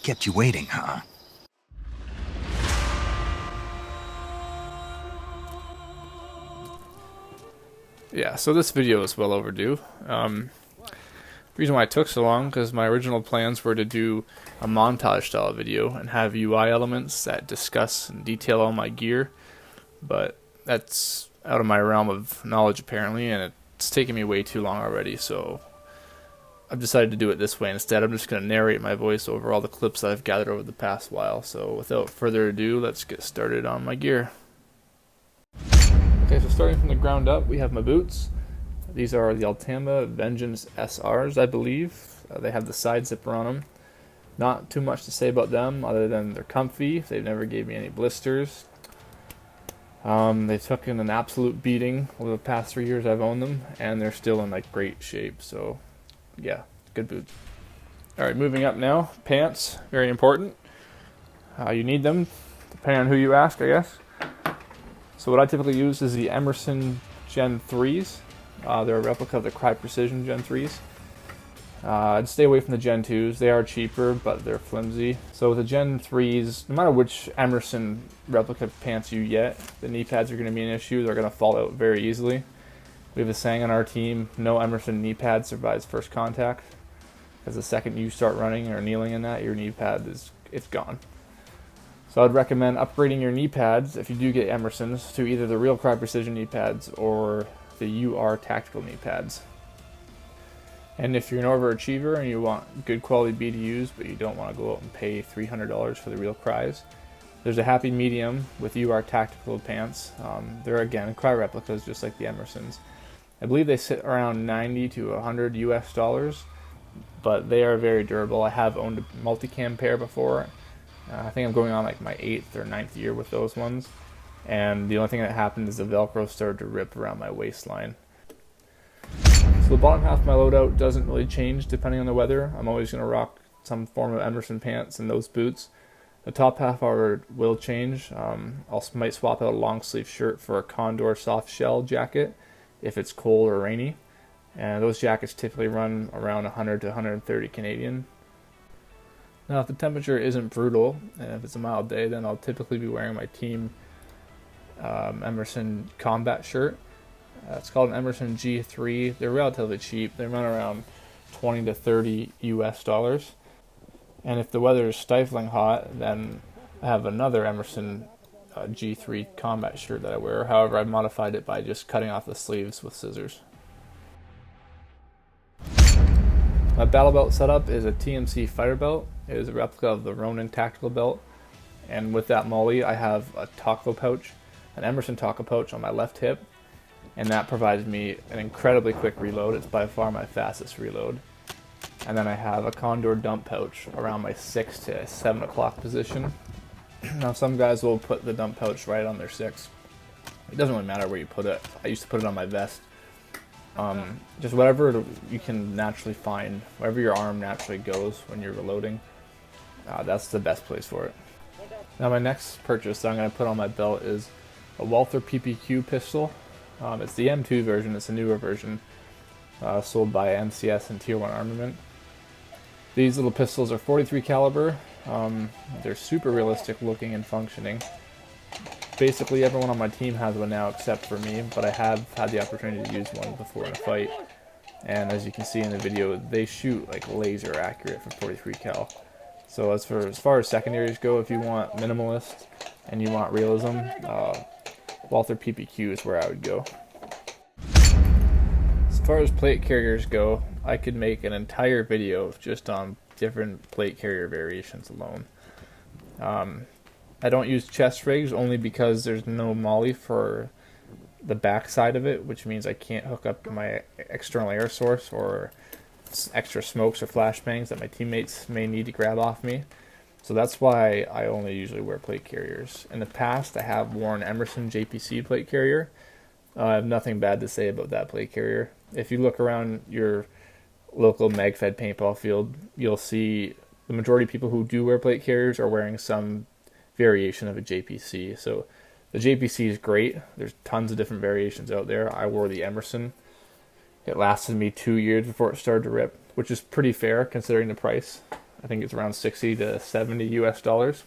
Kept you waiting, huh? Yeah, so this video is well overdue. The reason why it took so long, because my original plans were to do a montage style video and have UI elements that discuss and detail all my gear, but that's out of my realm of knowledge apparently, and it's taken me way too long already, so I've decided to do it this way instead. I'm just going to narrate my voice over all the clips that I've gathered over the past while, so without further ado, let's get started on my gear. Okay, so starting from the ground up, we have my boots. These are the Altama Vengeance SRs, I believe. They have the side zipper on them. Not too much to say about them other than they're comfy. They've never gave me any blisters. They took in an absolute beating over the past 3 years I've owned them, and they're still in like great shape. So, yeah, good boots. All right, moving up now. Pants, very important. You need them, depending on who you ask, I guess. So what I typically use is the Emerson Gen 3s. They're a replica of the Cry Precision Gen 3s. I'd stay away from the Gen 2s. They are cheaper, but they're flimsy. So with the Gen 3s, no matter which Emerson replica pants you get, the knee pads are going to be an issue. They're going to fall out very easily. We have a saying on our team, no Emerson knee pad survives first contact. Because the second you start running or kneeling in that, your knee pad it's gone. So I'd recommend upgrading your knee pads, if you do get Emersons, to either the real Cry Precision knee pads or the UR tactical knee pads. And if you're an overachiever and you want good quality BDUs, but you don't want to go out and pay $300 for the real Cries, there's a happy medium with UR tactical pants. They're again Cry replicas, just like the Emersons. I believe they sit around 90 to 100 US dollars, but they are very durable. I have owned a multicam pair before. I think I'm going on like my 8th or 9th year with those ones. And the only thing that happened is the Velcro started to rip around my waistline. So the bottom half of my loadout doesn't really change depending on the weather. I'm always going to rock some form of Emerson pants and those boots. The top half, however, will change. Might swap out a long sleeve shirt for a Condor soft shell jacket if it's cold or rainy. And those jackets typically run around 100 to 130 Canadian. Now if the temperature isn't brutal, and if it's a mild day, then I'll typically be wearing my team Emerson combat shirt. It's called an Emerson G3. They're relatively cheap. They run around 20 to 30 US dollars. And if the weather is stifling hot, then I have another Emerson G3 combat shirt that I wear. However, I've modified it by just cutting off the sleeves with scissors. My battle belt setup is a TMC fighter belt. It is a replica of the Ronin tactical belt. And with that molly, I have a taco pouch, an Emerson taco pouch on my left hip. And that provides me an incredibly quick reload. It's by far my fastest reload. And then I have a Condor dump pouch around my 6 to 7 o'clock position. Now some guys will put the dump pouch right on their 6. It doesn't really matter where you put it. I used to put it on my vest. Just whatever you can naturally find, wherever your arm naturally goes when you're reloading, that's the best place for it. Now my next purchase that I'm going to put on my belt is a Walther PPQ pistol. It's the M2 version, it's a newer version, sold by MCS and Tier 1 Armament. These little pistols are 43 caliber. They're super realistic looking and functioning. Basically everyone on my team has one now except for me, but I have had the opportunity to use one before in a fight. And as you can see in the video, they shoot like laser accurate for 43 cal. So as far as secondaries go, if you want minimalist and you want realism, Walther PPQ is where I would go. As far as plate carriers go, I could make an entire video just on different plate carrier variations alone. I don't use chest rigs only because there's no molly for the back side of it, which means I can't hook up my external air source or extra smokes or flashbangs that my teammates may need to grab off me. So that's why I only usually wear plate carriers. In the past, I have worn Emerson JPC plate carrier. I have nothing bad to say about that plate carrier. If you look around your local Magfed paintball field, you'll see the majority of people who do wear plate carriers are wearing some variation of a JPC. So the JPC is great. There's tons of different variations out there. I wore the Emerson. It lasted me 2 years before it started to rip, which is pretty fair considering the price. I think it's around 60 to 70 US dollars.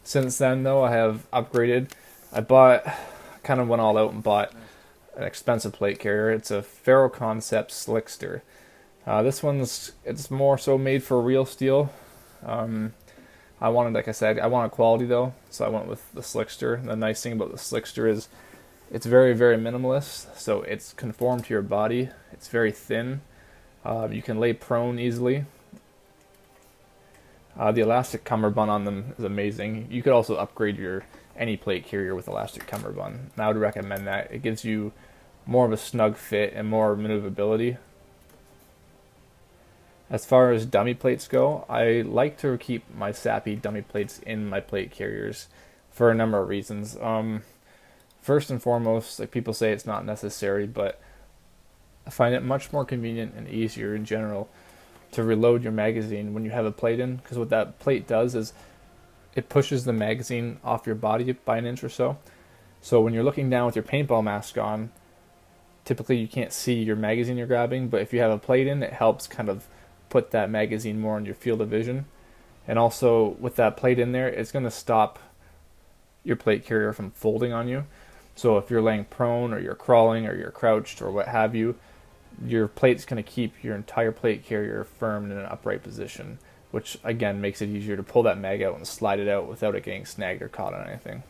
Since then, though, I have upgraded. Kind of went all out and bought an expensive plate carrier. It's a Ferro Concept Slickster. It's more so made for real steel. Like I said, I wanted quality though, so I went with the Slickster. The nice thing about the Slickster is it's very, very minimalist, so it's conformed to your body. It's very thin. You can lay prone easily. The elastic cummerbund on them is amazing. You could also upgrade any plate carrier with elastic cummerbund, and I would recommend that. It gives you more of a snug fit and more maneuverability. As far as dummy plates go, I like to keep my sappy dummy plates in my plate carriers for a number of reasons. First and foremost, like people say it's not necessary, but I find it much more convenient and easier in general to reload your magazine when you have a plate in, because what that plate does is it pushes the magazine off your body by an inch or so. So when you're looking down with your paintball mask on, typically you can't see your magazine you're grabbing, but if you have a plate in, it helps kind of put that magazine more in your field of vision. And also with that plate in there, it's going to stop your plate carrier from folding on you. So if you're laying prone or you're crawling or you're crouched or what have you, your plate's going to keep your entire plate carrier firm in an upright position, which again makes it easier to pull that mag out and slide it out without it getting snagged or caught on anything.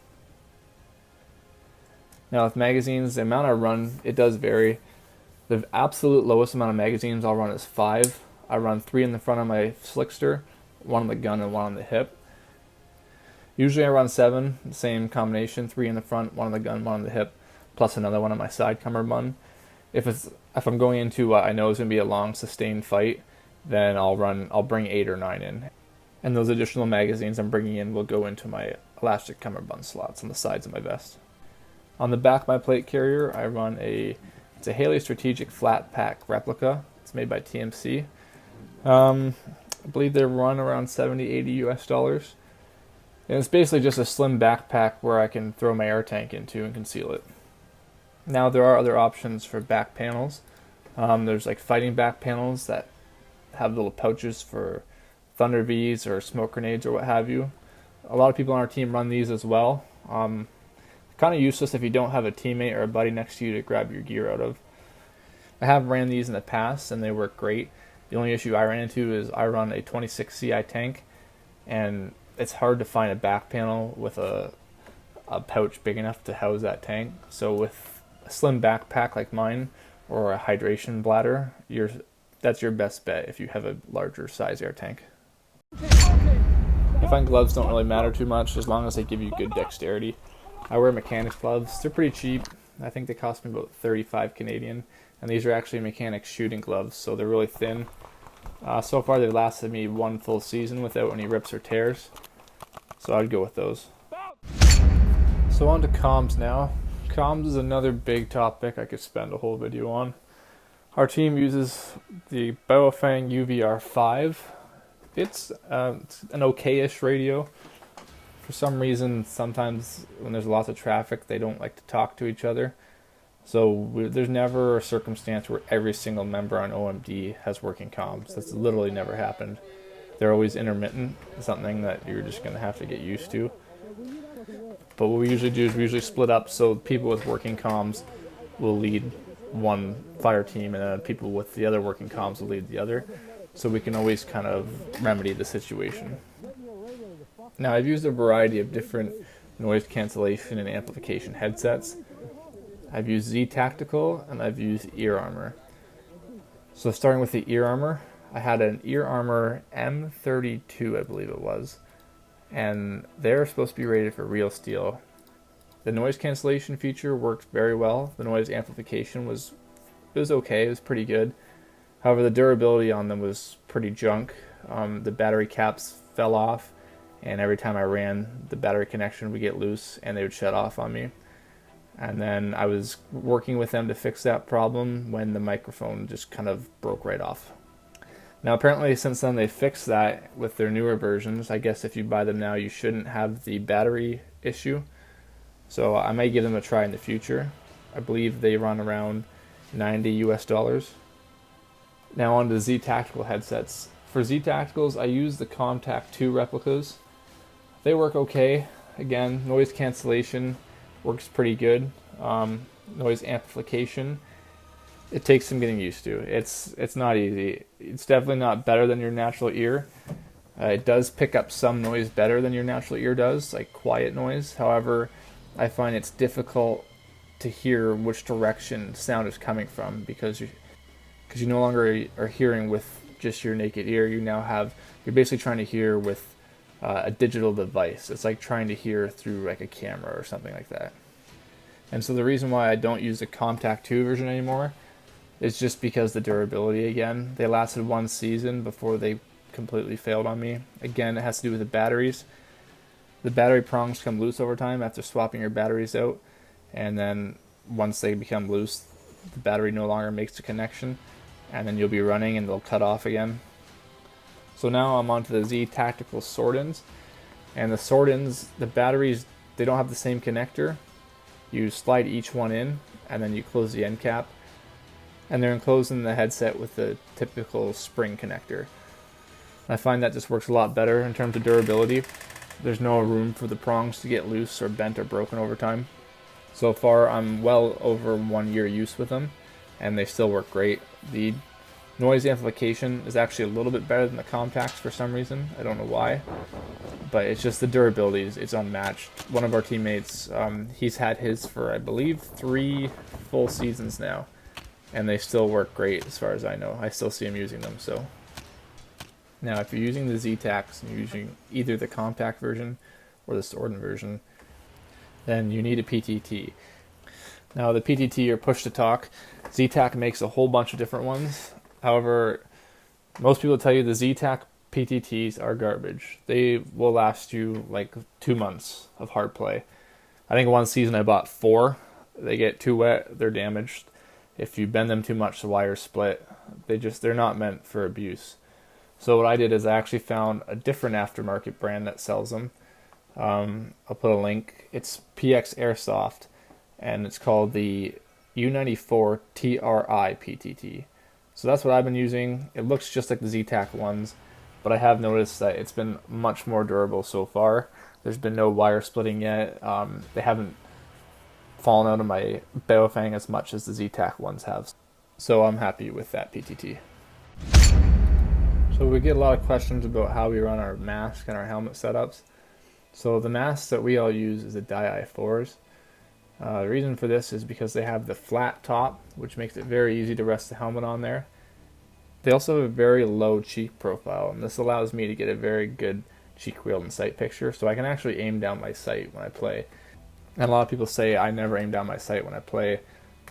Now with magazines, the amount I run, it does vary. The absolute lowest amount of magazines I'll run is 5. I run 3 in the front of my Slickster, 1 on the gun and 1 on the hip. Usually I run 7, the same combination, 3 in the front, 1 on the gun, 1 on the hip, plus another one on my side cummerbund. If I'm going into what I know is going to be a long sustained fight, then I'll bring 8 or 9 in. And those additional magazines I'm bringing in will go into my elastic cummerbund slots on the sides of my vest. On the back of my plate carrier, I run it's a Haley Strategic Flat Pack Replica. It's made by TMC. I believe they run around 70, 80 US dollars. And it's basically just a slim backpack where I can throw my air tank into and conceal it. Now there are other options for back panels. There's like fighting back panels that have little pouches for Thunder V's or smoke grenades or what have you. A lot of people on our team run these as well. Kind of useless if you don't have a teammate or a buddy next to you to grab your gear out of. I have ran these in the past and they work great. The only issue I ran into is I run a 26 CI tank, and it's hard to find a back panel with a pouch big enough to house that tank. So with a slim backpack like mine or a hydration bladder, that's your best bet if you have a larger size air tank. I find gloves don't really matter too much as long as they give you good dexterity. I wear mechanics gloves. They're pretty cheap. I think they cost me about 35 Canadian, and these are actually mechanics shooting gloves, so they're really thin. So far they've lasted me 1 full season without any rips or tears, so I'd go with those. So on to comms now. Comms is another big topic I could spend a whole video on. Our team uses the Baofeng UVR5. It's an okay-ish radio. For some reason, sometimes when there's lots of traffic, they don't like to talk to each other. So there's never a circumstance where every single member on OMD has working comms. That's literally never happened. They're always intermittent, something that you're just going to have to get used to. But what we usually do is we usually split up, so people with working comms will lead one fire team, and then people with the other working comms will lead the other. So we can always kind of remedy the situation. Now, I've used a variety of different noise cancellation and amplification headsets. I've used Z Tactical and I've used Ear Armor. So starting with the Ear Armor, I had an Ear Armor M32, I believe it was, and they're supposed to be rated for real steel. The noise cancellation feature worked very well. The noise amplification was okay, it was pretty good. However, the durability on them was pretty junk. The battery caps fell off, and every time I ran, the battery connection would get loose and they would shut off on me. And then I was working with them to fix that problem when the microphone just kind of broke right off. Now apparently since then they fixed that with their newer versions. I guess if you buy them now you shouldn't have the battery issue. So I may give them a try in the future. I believe they run around 90 US dollars. Now on to Z Tactical headsets. For Z Tacticals, I use the Contact 2 replicas. They work okay. Again, noise cancellation works pretty good. Noise amplification, it takes some getting used to. It's not easy. It's definitely not better than your natural ear. It does pick up some noise better than your natural ear does, like quiet noise. However, I find it's difficult to hear which direction sound is coming from because you no longer are hearing with just your naked ear. You're basically trying to hear with a digital device. It's like trying to hear through like a camera or something like that. And so the reason why I don't use the Contact 2 version anymore is just because the durability again. They lasted one season before they completely failed on me. Again, it has to do with the batteries. The battery prongs come loose over time after swapping your batteries out, and then once they become loose, the battery no longer makes the connection, and then you'll be running and they'll cut off again. So now I'm onto the Z Tactical Sword-ins, and the Sword-ins, the batteries, they don't have the same connector. You slide each one in, and then you close the end cap, and they're enclosed in the headset with the typical spring connector. I find that just works a lot better in terms of durability. There's no room for the prongs to get loose or bent or broken over time. So far, I'm well over 1 year use with them, and they still work great. The noise amplification is actually a little bit better than the Contacts for some reason. I don't know why, but it's just the durability is unmatched. One of our teammates, he's had his for, I believe, 3 full seasons now, and they still work great as far as I know. I still see him using them. So now, if you're using the Z-Tacs and you're using either the Contact version or the Sword version, then you need a PTT. Now, the PTT, or push-to-talk, Z-Tac makes a whole bunch of different ones. However, most people tell you the Z-Tac PTTs are garbage. They will last you like 2 months of hard play. I think one season I bought 4. They get too wet, they're damaged. If you bend them too much, the wires split. They're not meant for abuse. So what I did is I actually found a different aftermarket brand that sells them. I'll put a link. It's PX Airsoft, and it's called the U94 TRI PTT. So that's what I've been using. It looks just like the Z-Tac ones, but I have noticed that it's been much more durable so far. There's been no wire splitting yet. They haven't fallen out of my Baofeng as much as the Z-Tac ones have. So I'm happy with that PTT. So we get a lot of questions about how we run our mask and our helmet setups. So the masks that we all use is the Dye i4s. The reason for this is because they have the flat top, which makes it very easy to rest the helmet on there. They also have a very low cheek profile, and this allows me to get a very good cheek wheel and sight picture, so I can actually aim down my sight when I play. And a lot of people say I never aim down my sight when I play,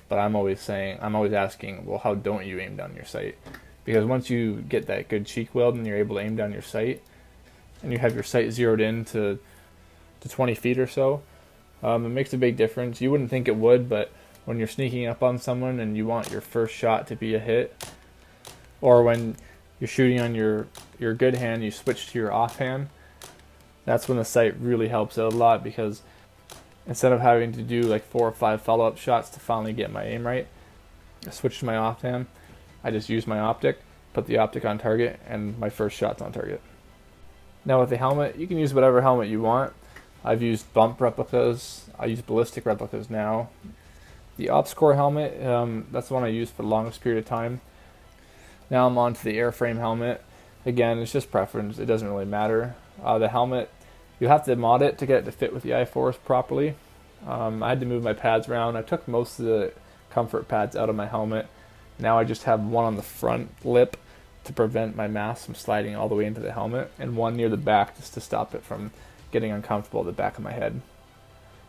but I'm always asking, well, how don't you aim down your sight? Because once you get that good cheek weld and you're able to aim down your sight, and you have your sight zeroed in to 20 feet or so, it makes a big difference. You wouldn't think it would, but when you're sneaking up on someone and you want your first shot to be a hit, or when you're shooting on your good hand, you switch to your off hand, that's when the sight really helps out a lot, because instead of having to do like 4 or 5 follow-up shots to finally get my aim right, I switch to my off hand. I just use my optic, put the optic on target, and my first shot's on target. Now with the helmet, you can use whatever helmet you want. I've used bump replicas. I use ballistic replicas now. The OpsCore helmet, that's the one I used for the longest period of time. Now I'm on to the airframe helmet. Again, it's just preference. It doesn't really matter. The helmet, you have to mod it to get it to fit with the i4s properly. I had to move my pads around. I took most of the comfort pads out of my helmet. Now I just have one on the front lip to prevent my mask from sliding all the way into the helmet, and one near the back just to stop it from getting uncomfortable at the back of my head.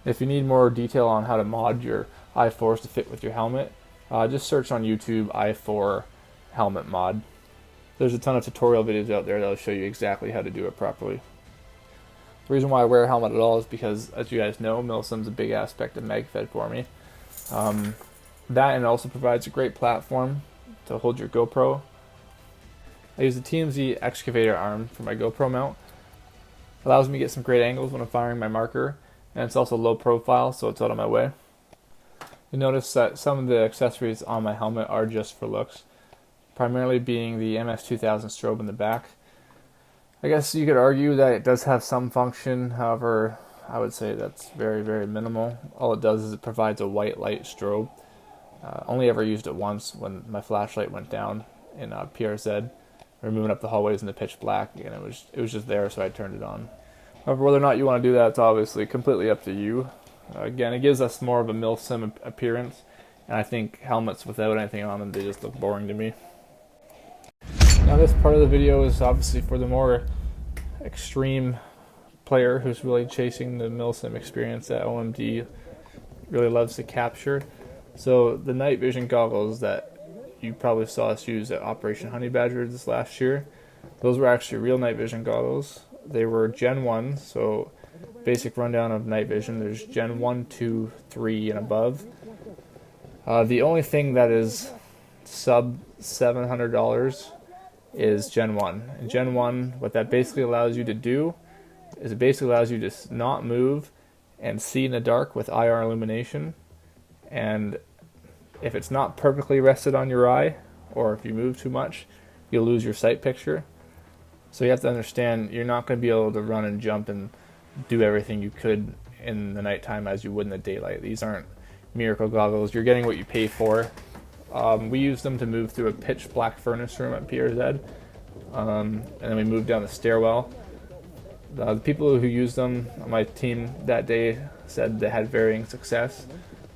If you need more detail on how to mod your i4s to fit with your helmet, just search on YouTube i4 helmet mod. There's a ton of tutorial videos out there that'll show you exactly how to do it properly. The reason why I wear a helmet at all is because, as you guys know, Milsim's a big aspect of Magfed for me. That, and it also provides a great platform to hold your GoPro. I use the TMZ excavator arm for my GoPro mount. It allows me to get some great angles when I'm firing my marker, and it's also low profile, so it's out of my way. You'll notice that some of the accessories on my helmet are just for looks. primarily being the MS2000 strobe in the back. I guess you could argue that it does have some function, however, I would say that's very, very minimal. All it does is it provides a white light strobe. Only ever used it once when my flashlight went down in PRZ. We were moving up the hallways in the pitch black, and it was just there, so I turned it on. However, whether or not you want to do that, it's obviously completely up to you. Again, it gives us more of a Milsim appearance, and I think helmets without anything on them, they just look boring to me. Now this part of the video is obviously for the more extreme player who's really chasing the Milsim experience that OMD really loves to capture. So the night vision goggles that you probably saw us use at Operation Honey Badger this last year, those were actually real night vision goggles. They were Gen 1, so basic rundown of night vision. There's Gen 1, 2, 3, and above. The only thing that is sub $700 is Gen 1. And Gen 1, what that basically allows you to do is it basically allows you to not move and see in the dark with IR illumination. And if it's not perfectly rested on your eye, or if you move too much, you'll lose your sight picture. So you have to understand you're not going to be able to run and jump and do everything you could in the nighttime as you would in the daylight. These aren't miracle goggles. You're getting what you pay for. We used them to move through a pitch black furnace room at PRZ, and then we moved down the stairwell. The people who used them on my team that day said they had varying success.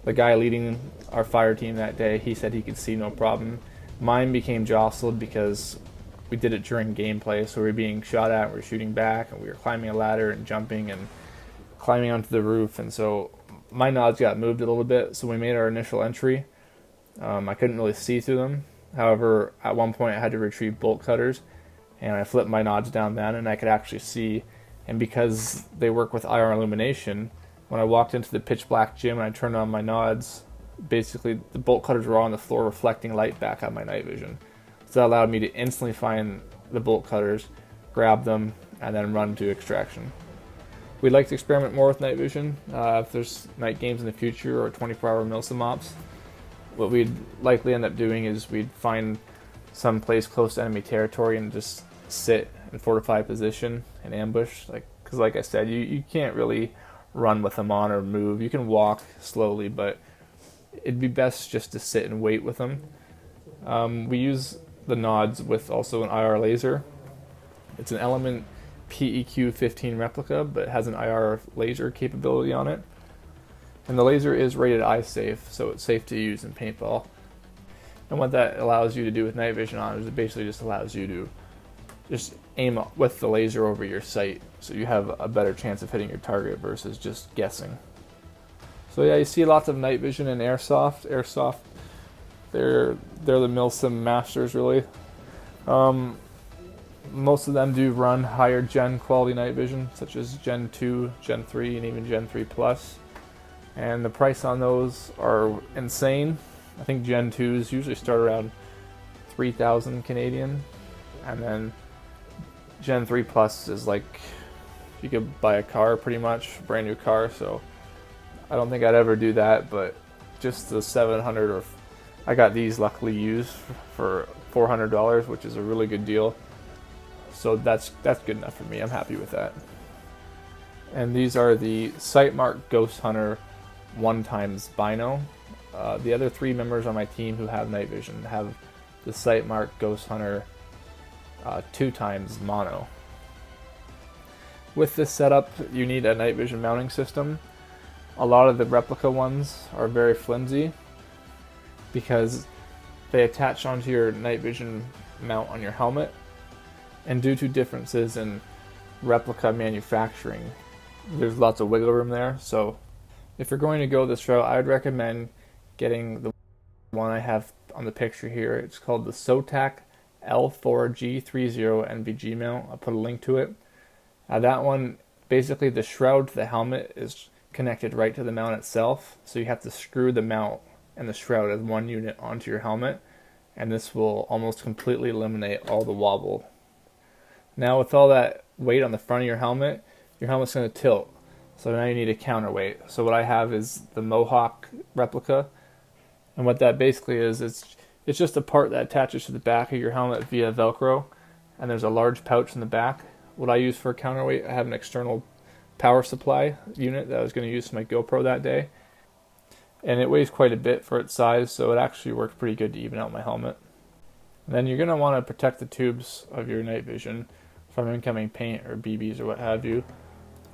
The guy leading our fire team that day, he said he could see no problem. Mine became jostled because we did it during gameplay, so we were being shot at, we were shooting back, and we were climbing a ladder and jumping and climbing onto the roof, and so my nods got moved a little bit, so we made our initial entry. I couldn't really see through them. However, at one point I had to retrieve bolt cutters, and I flipped my nods down then, and I could actually see. And because they work with IR illumination, when I walked into the pitch black gym and I turned on my nods, basically the bolt cutters were on the floor reflecting light back at my night vision. So that allowed me to instantly find the bolt cutters, grab them, and then run to extraction. We'd like to experiment more with night vision. If there's night games in the future or 24-hour Milsim ops, what we'd likely end up doing is we'd find some place close to enemy territory and just sit in fortified position and ambush. Because like I said, you can't really run with them on or move. You can walk slowly, but it'd be best just to sit and wait with them. We use the nods with also an IR laser. It's an Element PEQ 15 replica, but it has an IR laser capability on it. And the laser is rated eye safe, so it's safe to use in paintball. And what that allows you to do with night vision on is it basically just allows you to just aim with the laser over your sight, so you have a better chance of hitting your target versus just guessing. So yeah, you see lots of night vision in airsoft. Airsoft, they're the Milsim masters, really. Most of them do run higher gen quality night vision, such as Gen 2, Gen 3, and even Gen 3 Plus. And the price on those are insane. I think Gen 2s usually start around 3,000 Canadian, and then Gen 3 Plus is like you could buy a car pretty much, brand new car. So I don't think I'd ever do that, but just the 700, or I got these luckily used for $400, which is a really good deal. So that's good enough for me. I'm happy with that. And these are the Sightmark Ghost Hunter 1x Bino. The other 3 members on my team who have night vision have the Sightmark Ghost Hunter 2x Mono. With this setup, you need a night vision mounting system. A lot of the replica ones are very flimsy because they attach onto your night vision mount on your helmet, and due to differences in replica manufacturing, there's lots of wiggle room there. So if you're going to go this route, I would recommend getting the one I have on the picture here. It's called the SOTAC L4G30 NVG mount. I'll put a link to it. That one, basically the shroud to the helmet is connected right to the mount itself, so you have to screw the mount and the shroud as one unit onto your helmet, and this will almost completely eliminate all the wobble. Now with all that weight on the front of your helmet's going to tilt, so now you need a counterweight. So what I have is the Mohawk replica, and what that basically is, it's It's just a part that attaches to the back of your helmet via Velcro, and there's a large pouch in the back. What I use for a counterweight, I have an external power supply unit that I was going to use for my GoPro that day, and it weighs quite a bit for its size, so it actually works pretty good to even out my helmet. And then you're going to want to protect the tubes of your night vision from incoming paint or BBs or what have you.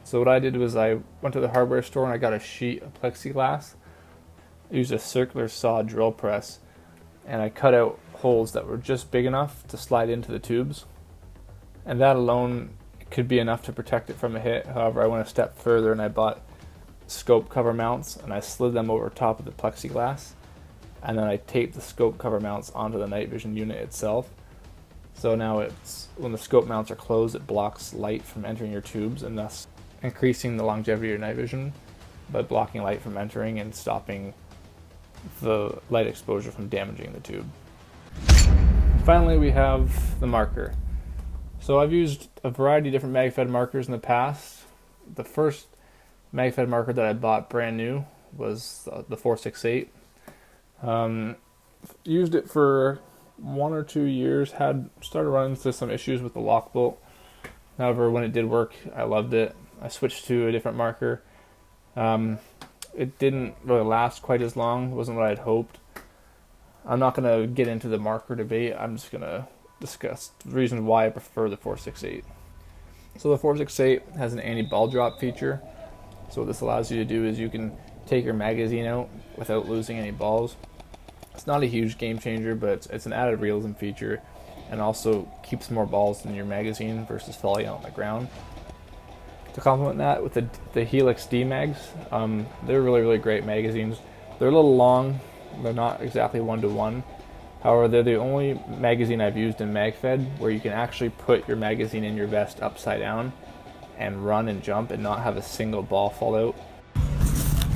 So what I did was I went to the hardware store and I got a sheet of plexiglass. I used a circular saw drill press, and I cut out holes that were just big enough to slide into the tubes. And that alone could be enough to protect it from a hit. However, I went a step further and I bought scope cover mounts, and I slid them over top of the plexiglass, and then I taped the scope cover mounts onto the night vision unit itself. So now it's, when the scope mounts are closed, it blocks light from entering your tubes, and thus increasing the longevity of your night vision by blocking light from entering and stopping the light exposure from damaging the tube. Finally, we have the marker. So I've used a variety of different Magfed markers in the past. The first Magfed marker that I bought brand new was the 468. Used it for 1 or 2 years, started running into some issues with the lock bolt. However, when it did work, I loved it. I switched to a different marker. It didn't really last quite as long. It wasn't what I had hoped. I'm not going to get into the marker debate. I'm just going to discuss the reasons why I prefer the 468. So the 468 has an anti-ball drop feature. So what this allows you to do is you can take your magazine out without losing any balls. It's not a huge game changer, but it's an added realism feature, and also keeps more balls in your magazine versus falling out on the ground. To complement that, with the Helix D mags, they're really great magazines. They're a little long. They're not exactly 1-to-1. However, they're the only magazine I've used in MagFed where you can actually put your magazine in your vest upside down and run and jump and not have a single ball fall out.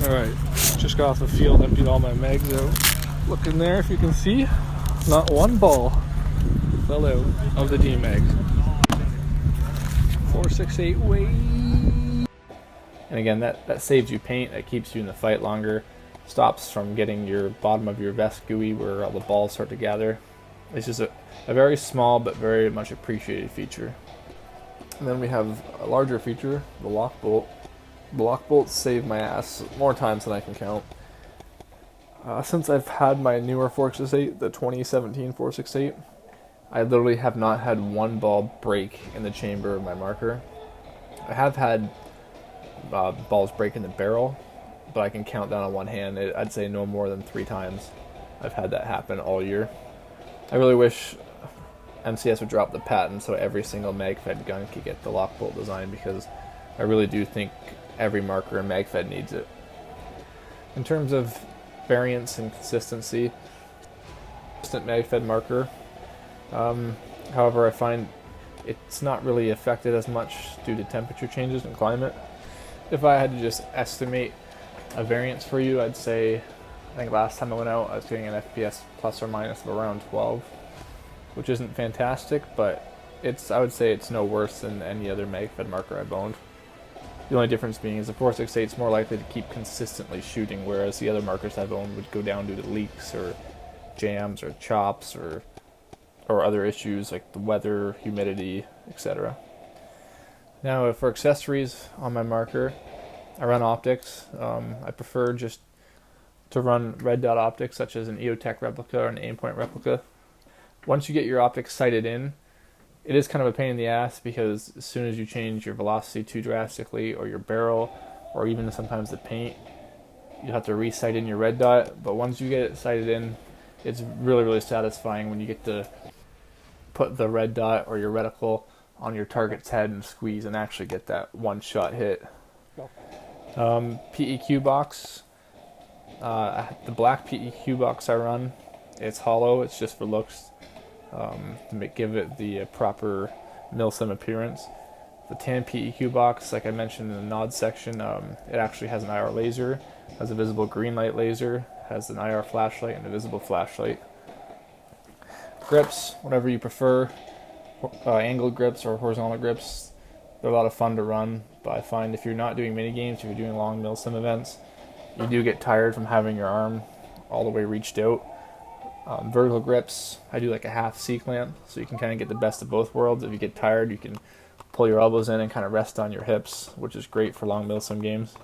Alright, just got off the field, emptied all my mags out. Look in there if you can see, not one ball fell out of the D mags. 468 weight. And again, that saves you paint, that keeps you in the fight longer, stops from getting your bottom of your vest gooey where all the balls start to gather. It's just a very small but very much appreciated feature. And then we have a larger feature, the lock bolt. The lock bolts save my ass more times than I can count. Since I've had my newer 468, the 2017 468, I literally have not had one ball break in the chamber of my marker. I have had balls break in the barrel, but I can count down on one hand. I'd say no more than 3 times I've had that happen all year. I really wish MCS would drop the patent so every single MagFed gun could get the lock bolt design, because I really do think every marker in MagFed needs it. In terms of variance and consistency, consistent MagFed marker. However, I find it's not really affected as much due to temperature changes and climate. If I had to just estimate a variance for you, I'd say, I think last time I went out, I was getting an FPS plus or minus of around 12, which isn't fantastic, but I would say it's no worse than any other MagFed marker I've owned. The only difference being is the 468 is more likely to keep consistently shooting, whereas the other markers I've owned would go down due to leaks or jams or chops or other issues like the weather, humidity, etc. Now, for accessories on my marker, I run optics. I prefer just to run red dot optics, such as an EOTech replica or an Aimpoint replica. Once you get your optics sighted in, it is kind of a pain in the ass, because as soon as you change your velocity too drastically, or your barrel, or even sometimes the paint, you have to re-sight in your red dot. But once you get it sighted in, it's really satisfying when you get to put the red dot or your reticle on your target's head and squeeze and actually get that one-shot hit. PEQ box. The black PEQ box I run, it's hollow. It's just for looks, to give it the proper Milsim appearance. The tan PEQ box, like I mentioned in the nod section, it actually has an IR laser, has a visible green light laser, has an IR flashlight and a visible flashlight. Grips, whatever you prefer, angled grips or horizontal grips, they're a lot of fun to run, but I find if you're not doing mini games, if you're doing long Milsim events, you do get tired from having your arm all the way reached out. Vertical grips, I do like a half C-clamp, so you can kind of get the best of both worlds. If you get tired, you can pull your elbows in and kind of rest on your hips, which is great for long Milsim games.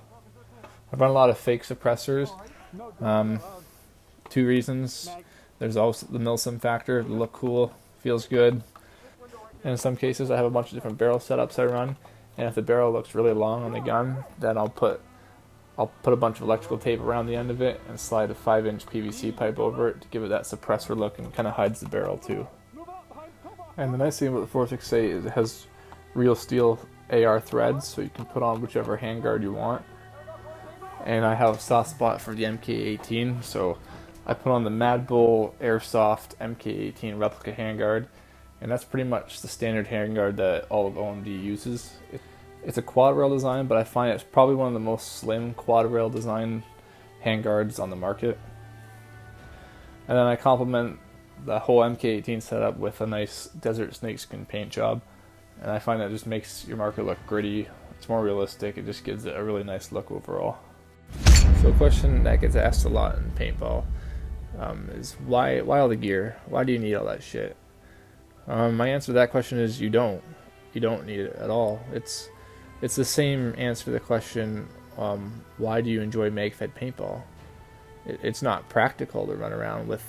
I've run a lot of fake suppressors. Two reasons. There's also the Milsim factor, to look cool, feels good. And in some cases I have a bunch of different barrel setups I run, and if the barrel looks really long on the gun, then I'll put a bunch of electrical tape around the end of it and slide a 5-inch PVC pipe over it to give it that suppressor look and kind of hides the barrel too. And the nice thing about the 468 is it has real steel AR threads, so you can put on whichever handguard you want. And I have a soft spot for the MK18, so I put on the Mad Bull Airsoft MK18 replica handguard, and that's pretty much the standard handguard that all of OMD uses. It's a quad rail design, but I find it's probably one of the most slim quad rail design handguards on the market. And then I complement the whole MK18 setup with a nice desert snakeskin paint job, and I find that just makes your marker look gritty. It's more realistic. It just gives it a really nice look overall. So a question that gets asked a lot in paintball is why all the gear? Why do you need all that shit? My answer to that question is you don't need it at all. It's the same answer to the question, why do you enjoy Magfed paintball? It's not practical to run around with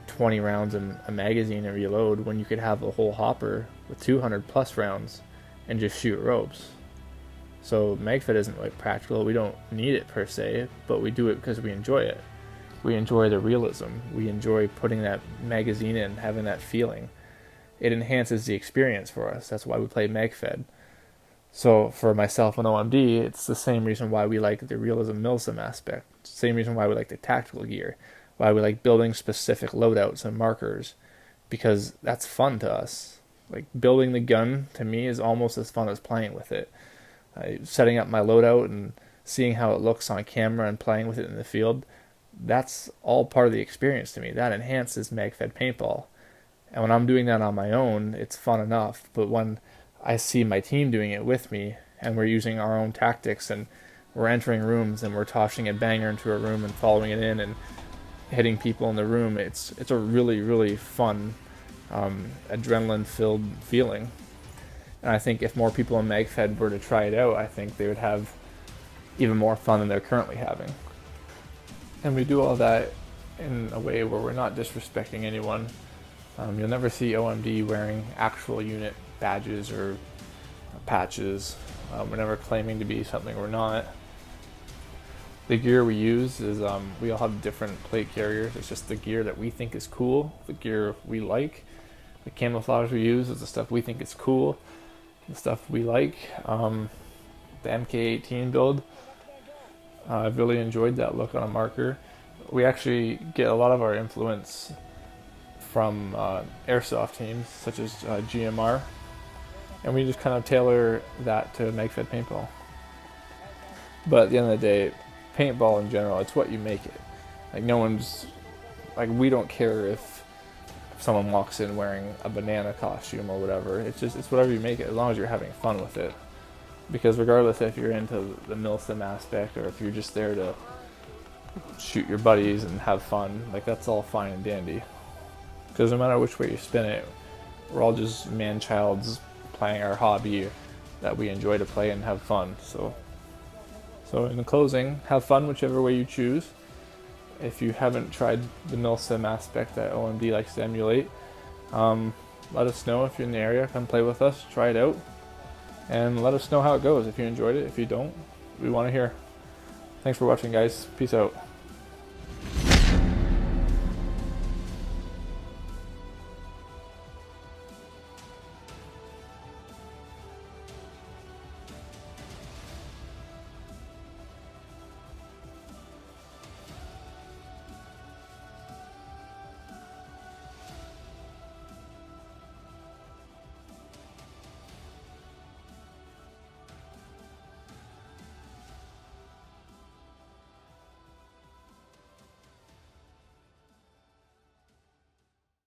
20 rounds in a magazine and reload when you could have a whole hopper with 200 plus rounds and just shoot ropes. So Magfed isn't like practical. We don't need it per se, but we do it because we enjoy it. We enjoy the realism. We enjoy putting that magazine in, having that feeling. It enhances the experience for us. That's why we play Magfed. So for myself and OMD, it's the same reason why we like the realism Milsim aspect. Same reason why we like the tactical gear. Why we like building specific loadouts and markers. Because that's fun to us. Like building the gun, to me, is almost as fun as playing with it. Setting up my loadout and seeing how it looks on camera and playing with it in the field, that's all part of the experience to me. That enhances Magfed paintball. And when I'm doing that on my own, it's fun enough. But when I see my team doing it with me, and we're using our own tactics, and we're entering rooms, and we're tossing a banger into a room and following it in and hitting people in the room, it's a really, really fun, adrenaline-filled feeling. And I think if more people in Magfed were to try it out, I think they would have even more fun than they're currently having. And we do all that in a way where we're not disrespecting anyone. You'll never see OMD wearing actual unit badges or patches. We're never claiming to be something we're not. The gear we use is, we all have different plate carriers. It's just the gear that we think is cool, the gear we like. The camouflage we use is the stuff we think is cool, the stuff we like. The MK18 build, I've really enjoyed that look on a marker. We actually get a lot of our influence from airsoft teams such as GMR, and we just kind of tailor that to Magfed paintball. But at the end of the day, paintball in general, it's what you make it. Like we don't care if someone walks in wearing a banana costume or whatever. It's whatever you make it, as long as you're having fun with it. Because regardless if you're into the Milsim aspect or if you're just there to shoot your buddies and have fun, like that's all fine and dandy. Because no matter which way you spin it, we're all just man-childs playing our hobby that we enjoy to play and have fun. So in the closing, have fun whichever way you choose. If you haven't tried the Milsim aspect that OMD likes to emulate, let us know if you're in the area. Come play with us, try it out, and let us know how it goes. If you enjoyed it, if you don't, we want to hear. Thanks for watching, guys. Peace out.